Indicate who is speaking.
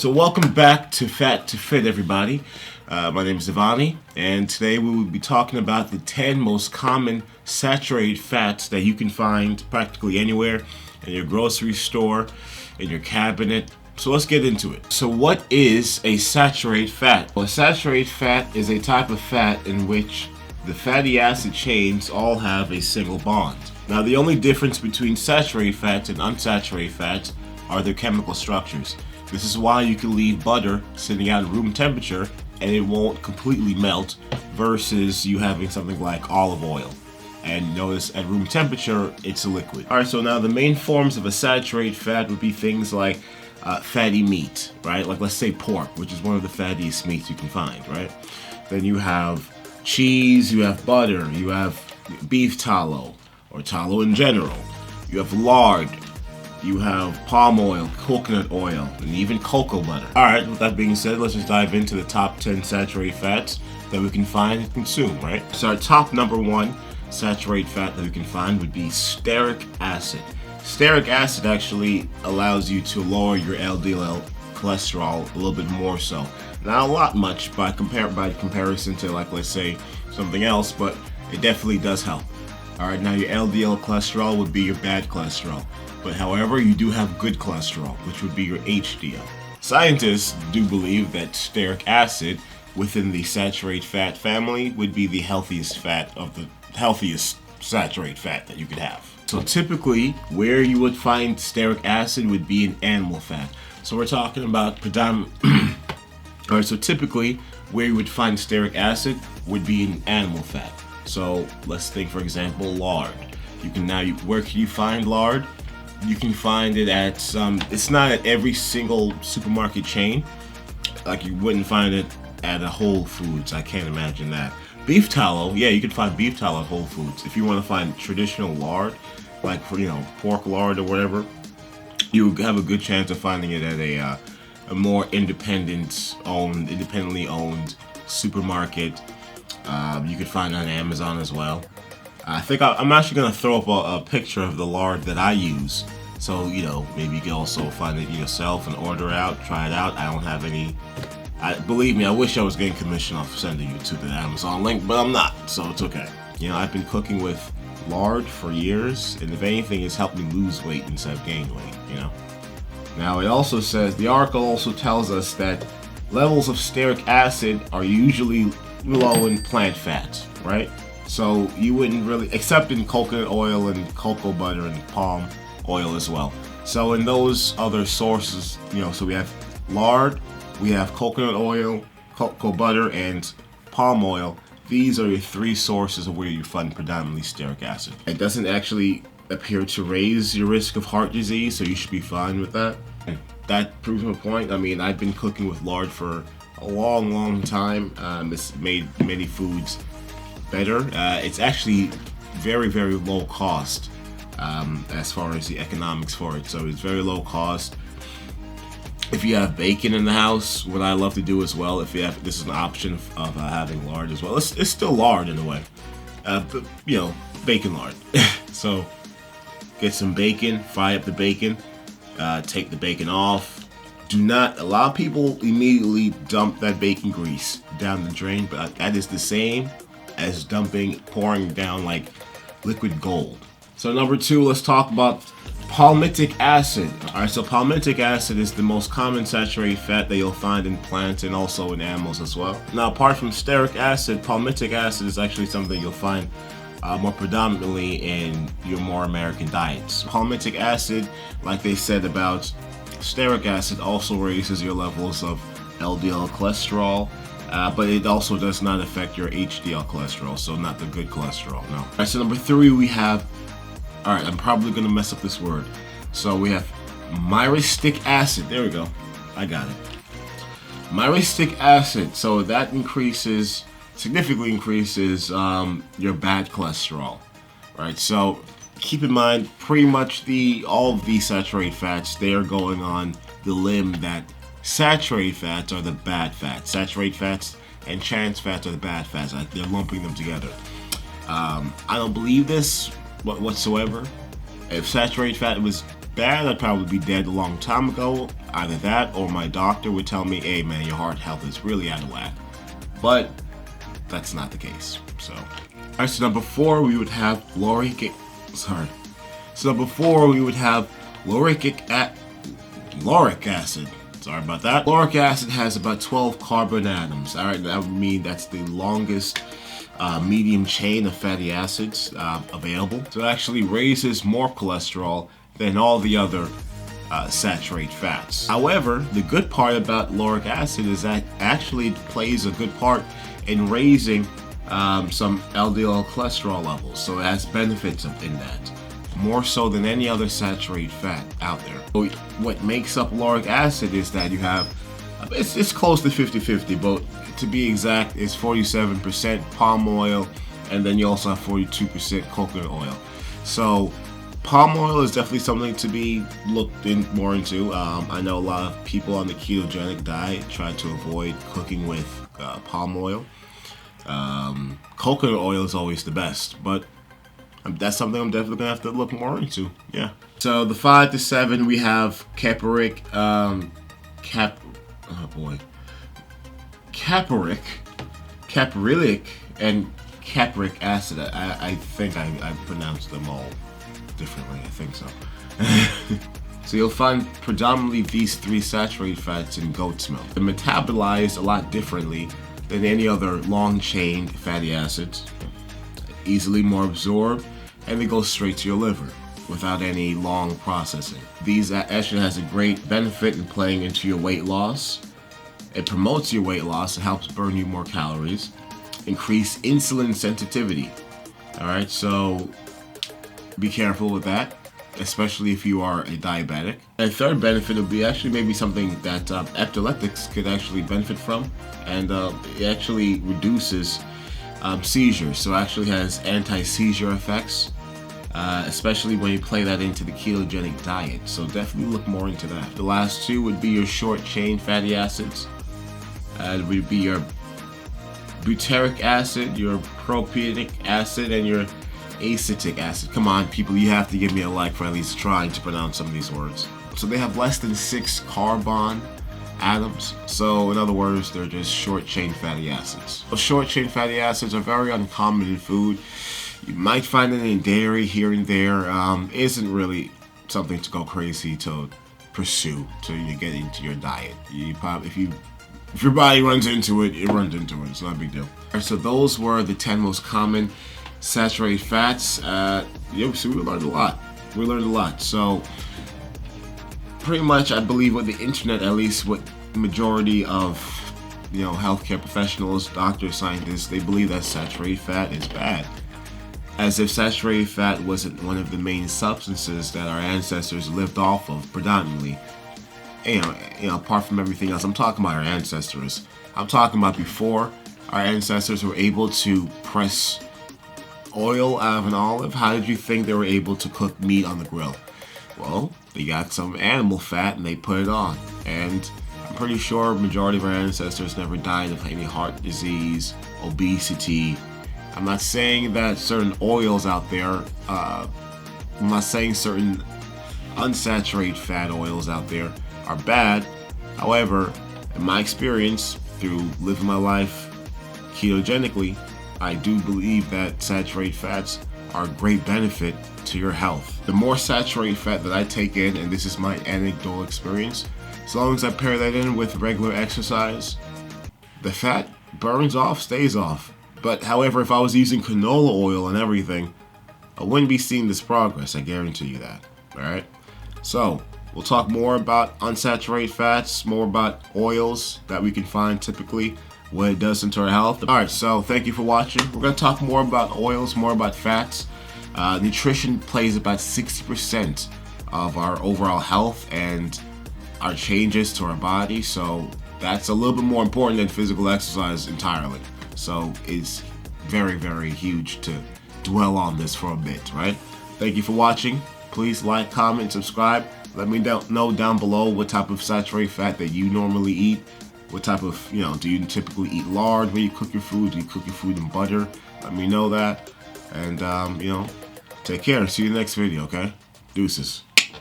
Speaker 1: So welcome back to Fat to Fit, everybody. My name is Devani, and today we will be talking about the 10 most common saturated fats that you can find practically anywhere in your grocery store, in your cabinet. So let's get into it. So what is a saturated fat? Well, a saturated fat is a type of fat in which the fatty acid chains all have a single bond. Now, the only difference between saturated fats and unsaturated fats are their chemical structures. This is why you can leave butter sitting at room temperature and it won't completely melt versus you having something like olive oil. And notice at room temperature, it's a liquid. Alright, so now the main forms of a saturated fat would be things like fatty meat, right? Like let's say pork, which is one of the fattiest meats you can find, right? Then you have cheese, you have butter, you have beef tallow, or tallow in general. You have lard, you have palm oil, coconut oil, and even cocoa butter. Alright, with that being said, let's just dive into the top 10 saturated fats that we can find and consume, right? So our top number 1 saturated fat that we can find would be stearic acid. Stearic acid actually allows you to lower your LDL cholesterol a little bit more so. Not a lot much by comparison to, like, let's say something else, but it definitely does help. Alright, now your LDL cholesterol would be your bad cholesterol. But however, you do have good cholesterol, which would be your HDL. Scientists do believe that stearic acid within the saturated fat family would be the healthiest saturated fat that you could have. So typically, where you would find stearic acid would be in animal fat. So we're talking about Alright, so typically, where you would find stearic acid would be in animal fat. So let's think, for example, lard. Where can you find lard? You can find it at it's not at every single supermarket chain. Like you wouldn't find it at a Whole Foods. I can't imagine that. Beef tallow, yeah, you can find beef tallow at Whole Foods. If you want to find traditional lard, like for pork lard or whatever, you have a good chance of finding it at a more independently owned supermarket. You could find it on Amazon as well. I think I'm actually going to throw up a picture of the lard that I use. So, maybe you can also find it yourself and order it out, try it out. I don't have any... believe me, I wish I was getting commission off sending you to the Amazon link, but I'm not, so it's okay. I've been cooking with lard for years, and if anything, it's helped me lose weight instead of gain weight, Now, it also says, the article also tells us that levels of stearic acid are usually low in plant fats, right? So you wouldn't really, except in coconut oil and cocoa butter and palm oil as well. So in those other sources, so we have lard, we have coconut oil, cocoa butter, and palm oil. These are your 3 sources of where you find predominantly stearic acid. It doesn't actually appear to raise your risk of heart disease, so you should be fine with that. That proves my point. I mean, I've been cooking with lard for a long, long time. It's made many foods better. It's actually very, very low cost as far as the economics for it. So it's very low cost. If you have bacon in the house, what I love to do as well, this is an option of having lard as well. It's still lard in a way, but bacon lard. So get some bacon, fry up the bacon, take the bacon off. A lot of people immediately dump that bacon grease down the drain, but that is the same as pouring down like liquid gold. So number 2, let's talk about palmitic acid. Alright, so palmitic acid is the most common saturated fat that you'll find in plants and also in animals as well. Now, apart from stearic acid, palmitic acid is actually something you'll find more predominantly in your more American diets. Palmitic acid, like they said about stearic acid, also raises your levels of LDL cholesterol. But it also does not affect your HDL cholesterol, so not the good cholesterol, no. Alright, so number 3 we have, alright, I'm probably going to mess up this word. So we have myristic acid. There we go. I got it. Myristic acid. So that significantly increases your bad cholesterol. Right, so keep in mind, pretty much all of these saturated fats, they are going on the limb that saturated fats are the bad fats. Saturated fats and trans fats are the bad fats. Like they're lumping them together. I don't believe this whatsoever. If saturated fat was bad, I'd probably be dead a long time ago. Either that or my doctor would tell me, hey man, your heart health is really out of whack. But that's not the case. So, alright, so number 4 we would have lauric. So number 4 we would have lauric acid. Sorry about that. Lauric acid has about 12 carbon atoms. Alright, that would mean that's the longest medium chain of fatty acids available. So it actually raises more cholesterol than all the other saturated fats. However, the good part about lauric acid is that actually it plays a good part in raising some LDL cholesterol levels. So it has benefits in that, more so than any other saturated fat out there. So what makes up lauric acid is that you have, it's close to 50-50, but to be exact, it's 47% palm oil, and then you also have 42% coconut oil. So palm oil is definitely something to be looked more into. I know a lot of people on the ketogenic diet try to avoid cooking with palm oil. Coconut oil is always the best, but that's something I'm definitely gonna have to look more into. Yeah. So the 5 to 7 we have Capric, Caproic, Caprylic, and Capric acid. I think I pronounced them all differently. I think so. So you'll find predominantly these 3 saturated fats in goat's milk. They're metabolized a lot differently than any other long-chain fatty acids. Easily more absorbed, and they go straight to your liver without any long processing. These actually has a great benefit in playing into your weight loss. It promotes your weight loss. It helps burn you more calories. Increase insulin sensitivity. Alright, so be careful with that, especially if you are a diabetic. A third benefit would be actually maybe something that epileptics could actually benefit from, and it actually reduces seizures. So it actually has anti-seizure effects, especially when you play that into the ketogenic diet. So definitely look more into that. The last 2 would be your short-chain fatty acids. It would be your butyric acid, your propionic acid, and your acetic acid. Come on, people, you have to give me a like for at least trying to pronounce some of these words. So they have less than 6 carbon atoms. So in other words, they're just short-chain fatty acids. So short-chain fatty acids are very uncommon in food. You might find it in dairy here and there. Isn't really something to go crazy to pursue to get into your diet. You probably, if your body runs into it, it runs into it. It's not a big deal. Right, so those were the 10 most common saturated fats. So we learned a lot. So pretty much, I believe with the internet, at least what majority of healthcare professionals, doctors, scientists, they believe that saturated fat is bad. As if saturated fat wasn't one of the main substances that our ancestors lived off of predominantly. Apart from everything else, I'm talking about our ancestors. I'm talking about before our ancestors were able to press oil out of an olive. How did you think they were able to cook meat on the grill? Well, they got some animal fat and they put it on. And I'm pretty sure majority of our ancestors never died of any heart disease, obesity. I'm not saying that certain oils out there, I'm not saying certain unsaturated fat oils out there are bad. However, in my experience, through living my life ketogenically, I do believe that saturated fats are a great benefit to your health. The more saturated fat that I take in, and this is my anecdotal experience, as long as I pair that in with regular exercise, the fat burns off, stays off. But however, if I was using canola oil and everything, I wouldn't be seeing this progress, I guarantee you that. Alright? So, we'll talk more about unsaturated fats, more about oils that we can find typically, what it does into our health. Alright, so thank you for watching. We're going to talk more about oils, more about fats. Nutrition plays about 60% of our overall health and our changes to our body, so that's a little bit more important than physical exercise entirely. So it's very, very huge to dwell on this for a bit, right? Thank you for watching. Please like, comment, subscribe. Let me know down below what type of saturated fat that you normally eat. What type of, do you typically eat lard when you cook your food? Do you cook your food in butter? Let me know that. And, take care. See you in the next video, okay? Deuces.